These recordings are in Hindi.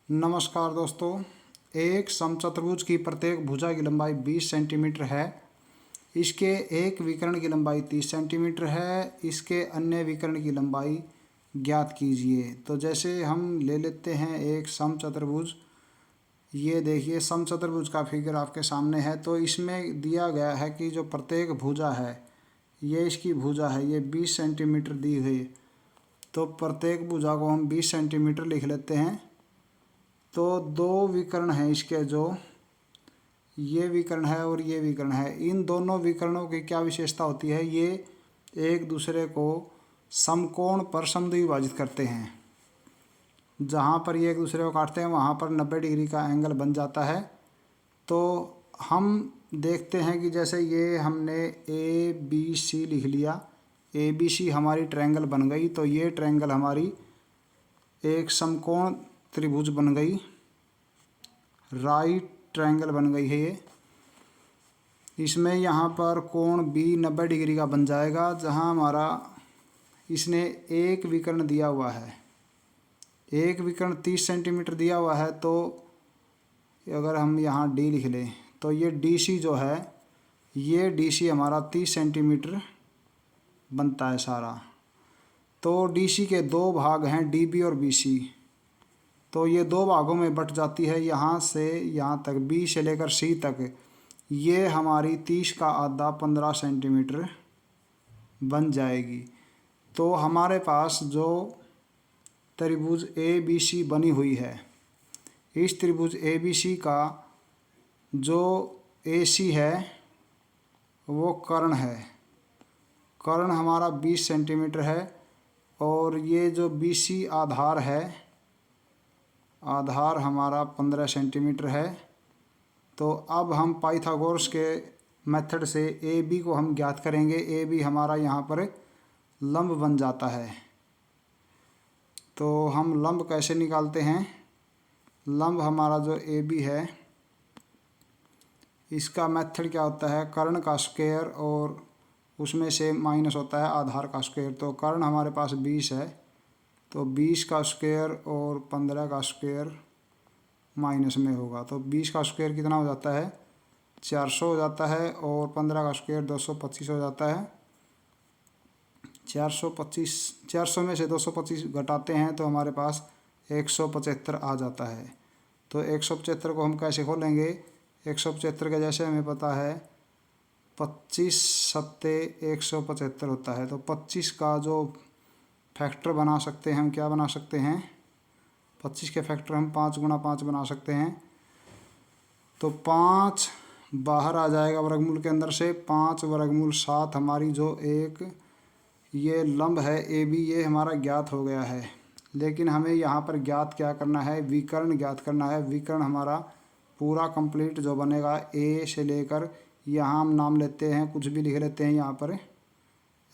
नमस्कार दोस्तों। एक समचतुर्भुज की प्रत्येक भुजा की लंबाई 20 सेंटीमीटर है। इसके एक विकर्ण की लंबाई 30 सेंटीमीटर है। इसके अन्य विकर्ण की लंबाई ज्ञात कीजिए। तो जैसे हम ले लेते हैं एक समचतुर्भुज। ये देखिए समचतुर्भुज का फिगर आपके सामने है। तो इसमें दिया गया है कि जो प्रत्येक भुजा है, ये इसकी भुजा है, ये 20 सेंटीमीटर दी हुई। तो प्रत्येक भुजा को हम 20 सेंटीमीटर लिख लेते हैं। तो दो विकर्ण हैं इसके, जो ये विकर्ण है और ये विकर्ण है। इन दोनों विकर्णों की क्या विशेषता होती है? ये एक दूसरे को समकोण पर समद्विभाजित करते हैं। जहाँ पर ये एक दूसरे को काटते हैं वहाँ पर 90 डिग्री का एंगल बन जाता है। तो हम देखते हैं कि जैसे ये हमने ए बी सी लिख लिया, ए बी सी हमारी ट्रायंगल बन गई। तो ये ट्रायंगल हमारी एक समकोण त्रिभुज बन गई, राइट ट्रायंगल बन गई है ये। इसमें यहाँ पर कोण बी 90 डिग्री का बन जाएगा। जहाँ हमारा इसने एक विकर्ण दिया हुआ है, एक विकर्ण 30 सेंटीमीटर दिया हुआ है। तो अगर हम यहाँ डी लिख लें तो ये डी सी जो है, ये डी सी हमारा 30 सेंटीमीटर बनता है सारा। तो डी सी के दो भाग हैं, डी बी और बी सी। तो ये दो भागों में बट जाती है, यहाँ से यहाँ तक, बी से लेकर सी तक। ये हमारी 30 का आधा 15 सेंटीमीटर बन जाएगी। तो हमारे पास जो त्रिभुज ए बी सी बनी हुई है, इस त्रिभुज ए बी सी का जो ए सी है वो कर्ण है। कर्ण हमारा 20 सेंटीमीटर है। और ये जो बी सी आधार है, आधार हमारा 15 सेंटीमीटर है। तो अब हम पाइथागोरस के मेथड से ए बी को हम ज्ञात करेंगे। ए बी हमारा यहाँ पर लंब बन जाता है। तो हम लंब कैसे निकालते हैं? लंब हमारा जो ए बी है, इसका मेथड क्या होता है? कर्ण का स्क्वायर और उसमें से माइनस होता है आधार का स्क्वायर। तो कर्ण हमारे पास 20 है, तो 20 का स्क्वायर और 15 का स्क्वायर माइनस में होगा। तो 20 का स्क्वायर कितना हो जाता है? 400 हो जाता है। और 15 का स्क्वायर 225 हो जाता है। 400 में से 225 घटाते हैं तो हमारे पास 175 आ जाता है। तो 175 को हम कैसे खोलेंगे? 175 का जैसे हमें पता है 25 सत्ते 175 होता है। तो 25 का जो फैक्टर बना सकते हैं हम, क्या बना सकते हैं? 25 के फैक्टर हम 5 गुणा 5 बना सकते हैं। तो 5 बाहर आ जाएगा वर्गमूल के अंदर से। 5 वर्गमूल 7 हमारी जो एक ये लंब है ए बी, ये हमारा ज्ञात हो गया है। लेकिन हमें यहाँ पर ज्ञात क्या करना है? विकर्ण ज्ञात करना है। विकर्ण हमारा पूरा कंप्लीट जो बनेगा, ए से लेकर यहाँ हम नाम लेते हैं, कुछ भी लिख लेते हैं, यहाँ पर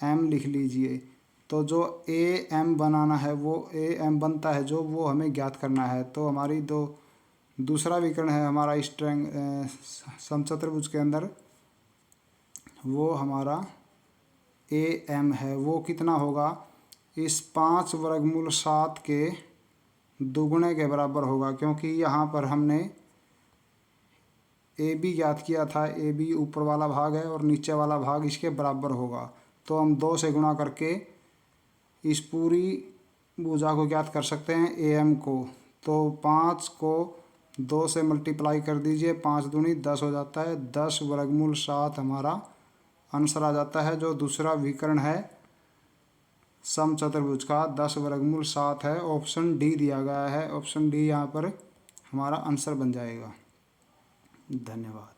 एम लिख लीजिए। तो जो ए एम बनाना है वो ए एम बनता है, जो वो हमें ज्ञात करना है। तो हमारी दूसरा विकर्ण है हमारा इस समचतुर्भुज के अंदर, वो हमारा ए एम है। वो कितना होगा? इस 5 वर्गमूल 7 के दुगुने के बराबर होगा, क्योंकि यहाँ पर हमने ए बी ज्ञात किया था। ए बी ऊपर वाला भाग है और नीचे वाला भाग इसके बराबर होगा। तो हम 2 से गुणा करके इस पूरी भुजा को ज्ञात कर सकते हैं, ए एम को। तो 5 को 2 से मल्टीप्लाई कर दीजिए, 5 दूनी 10 हो जाता है। 10 वर्गमूल 7 हमारा आंसर आ जाता है। जो दूसरा विकर्ण है समचतुर्भुज का 10 वर्गमूल 7 है। ऑप्शन डी दिया गया है। ऑप्शन डी यहाँ पर हमारा आंसर बन जाएगा। धन्यवाद।